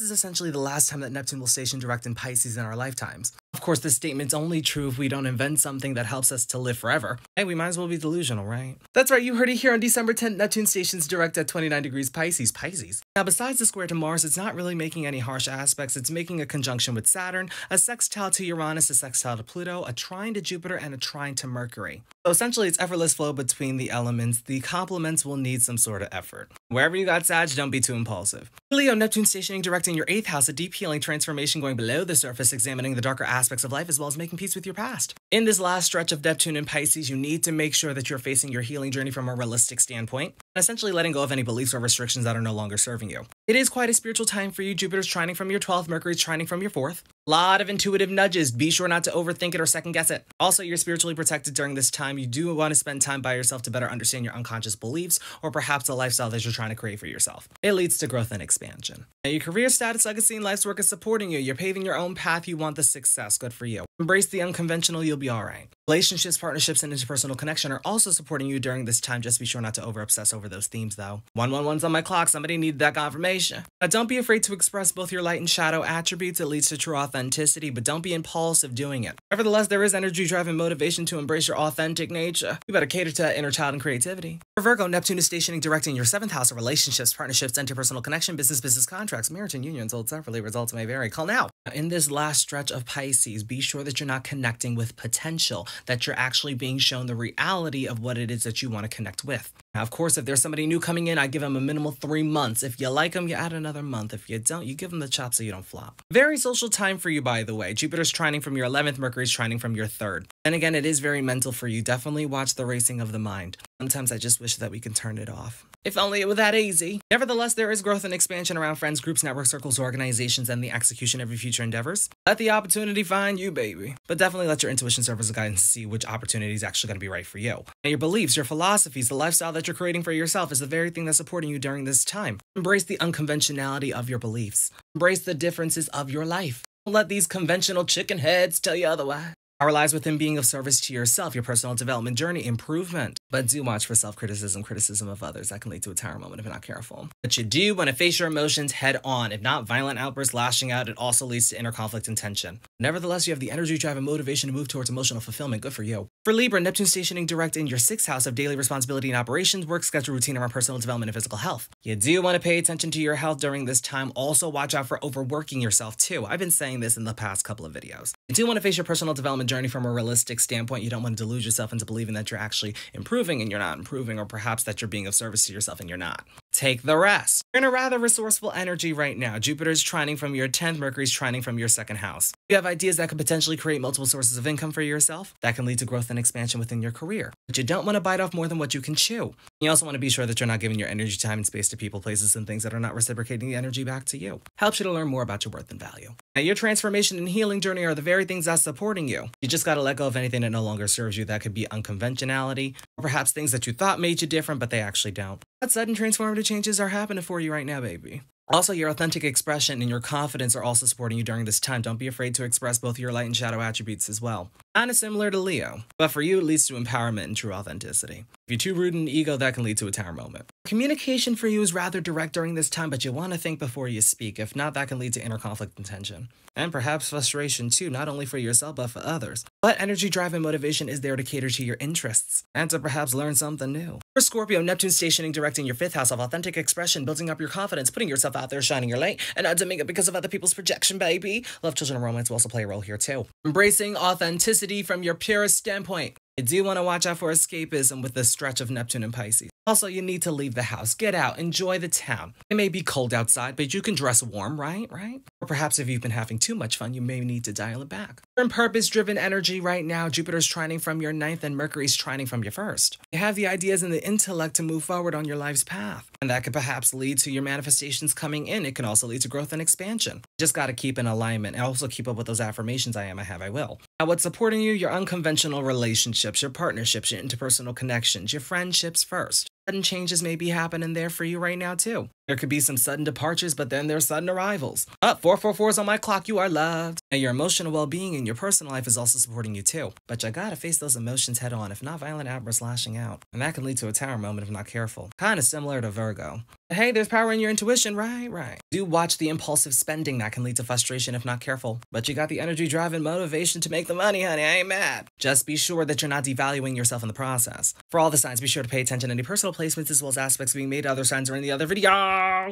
This is essentially the last time that Neptune will station direct in Pisces in our lifetimes. Of course, this statement's only true if we don't invent something that helps us to live forever. Hey, we might as well be delusional, right? That's right, you heard it here on December 10th, Neptune stations direct at 29 degrees Pisces. Now, besides the square to Mars, it's not really making any harsh aspects. It's making a conjunction with Saturn, a sextile to Uranus, a sextile to Pluto, a trine to Jupiter, and a trine to Mercury. So essentially, it's effortless flow between the elements. The complements will need some sort of effort. Wherever you got Sag, don't be too impulsive. Leo, Neptune stationing direct in your 8th house, a deep healing transformation going below the surface, examining the darker aspects of life as well as making peace with your past. In this last stretch of Neptune and Pisces, you need to make sure that you're facing your healing journey from a realistic standpoint, and essentially letting go of any beliefs or restrictions that are no longer serving you. It is quite a spiritual time for you. Jupiter's trining from your 12th, Mercury's trining from your 4th. A lot of intuitive nudges. Be sure not to overthink it or second guess it. Also, you're spiritually protected during this time. You do want to spend time by yourself to better understand your unconscious beliefs or perhaps the lifestyle that you're trying to create for yourself. It leads to growth and expansion. Now, your career status, legacy, and life's work is supporting you. You're paving your own path. You want the success. Good for you. Embrace the unconventional. You'll be all right. Relationships, partnerships, and interpersonal connection are also supporting you during this time. Just be sure not to over-obsess over those themes, though. 111's on my clock. Somebody needed that confirmation. Now, don't be afraid to express both your light and shadow attributes. It leads to true authenticity, but don't be impulsive doing it. Nevertheless, there is energy, drive, and motivation to embrace your authentic nature. You better cater to that inner child and creativity. For Virgo, Neptune is stationing direct in your 7th house of relationships, partnerships, interpersonal connection, business contracts, marriage, and unions. Sold separately, results may vary. Call now. In this last stretch of Pisces, be sure that you're not connecting with potential, that you're actually being shown the reality of what it is that you want to connect with. Now, of course, if there's somebody new coming in, I give them a minimal 3 months. If you like them, you add another month. If you don't, you give them the chop so you don't flop. Very social time for you, by the way. Jupiter's trining from your 11th, Mercury's trining from your 3rd. And again, it is very mental for you. Definitely watch the racing of the mind. Sometimes I just wish that we can turn it off. If only it were that easy. Nevertheless, there is growth and expansion around friends, groups, network circles, organizations, and the execution of your future endeavors. Let the opportunity find you, baby. But definitely let your intuition serve as a guidance to see which opportunity is actually going to be right for you. And your beliefs, your philosophies, the lifestyle that you're creating for yourself is the very thing that's supporting you during this time. Embrace the unconventionality of your beliefs. Embrace the differences of your life. Don't let these conventional chicken heads tell you otherwise. Power lies within being of service to yourself, your personal development journey, improvement. But do watch for self-criticism, criticism of others. That can lead to a tower moment if you're not careful. But you do want to face your emotions head on. If not, violent outbursts, lashing out, it also leads to inner conflict and tension. Nevertheless, you have the energy, drive, and motivation to move towards emotional fulfillment. Good for you. For Libra, Neptune stationing direct in your 6th house of daily responsibility and operations, work schedule, routine around personal development and physical health. You do want to pay attention to your health during this time. Also, watch out for overworking yourself too. I've been saying this in the past couple of videos. You do want to face your personal development journey from a realistic standpoint. You don't want to delude yourself into believing that you're actually improving and you're not improving, or perhaps that you're being of service to yourself and you're not. Take the rest. You're in a rather resourceful energy right now. Jupiter's trining from your 10th, Mercury's trining from your 2nd house. You have ideas that could potentially create multiple sources of income for yourself. That can lead to growth and expansion within your career. But you don't want to bite off more than what you can chew. You also want to be sure that you're not giving your energy, time, and space to people, places, and things that are not reciprocating the energy back to you. Helps you to learn more about your worth and value. Now, your transformation and healing journey are the very things that's supporting you. You just got to let go of anything that no longer serves you. That could be unconventionality, or perhaps things that you thought made you different, but they actually don't. But sudden transformative changes are happening for you right now, baby. Also, your authentic expression and your confidence are also supporting you during this time. Don't be afraid to express both your light and shadow attributes as well. Kind of similar to Leo, but for you, it leads to empowerment and true authenticity. If you're too rude and ego, that can lead to a tower moment. Communication for you is rather direct during this time, but you want to think before you speak. If not, that can lead to inner conflict and tension. And perhaps frustration too, not only for yourself, but for others. But energy, drive, and motivation is there to cater to your interests and to perhaps learn something new. For Scorpio, Neptune stationing direct in your 5th house of authentic expression, building up your confidence, putting yourself out there, shining your light, and not doing it because of other people's projection, baby. Love, children, and romance will also play a role here too. Embracing authenticity from your purest standpoint. You do want to watch out for escapism with the stretch of Neptune and Pisces. Also, you need to leave the house, get out, enjoy the town. It may be cold outside, but you can dress warm, right? Or perhaps if you've been having too much fun, you may need to dial it back. You're in purpose-driven energy right now. Jupiter's trining from your 9th and Mercury's trining from your 1st. You have the ideas and the intellect to move forward on your life's path. And that could perhaps lead to your manifestations coming in. It can also lead to growth and expansion. You just got to keep in alignment and also keep up with those affirmations. I am, I have, I will. Now, what's supporting you? Your unconventional relationships, your partnerships, your interpersonal connections, your friendships first. Sudden changes may be happening there for you right now too. There could be some sudden departures, but then there's sudden arrivals. 444's on my clock. You are loved. Now, your emotional well-being and your personal life is also supporting you too. But you gotta face those emotions head on, if not violent outbursts lashing out. And that can lead to a tower moment if not careful. Kinda similar to Virgo. Hey, there's power in your intuition, right. Do watch the impulsive spending that can lead to frustration if not careful. But you got the energy, drive, and motivation to make the money, honey. I ain't mad. Just be sure that you're not devaluing yourself in the process. For all the signs, be sure to pay attention to any personal placements as well as aspects being made to other signs or in the other videos.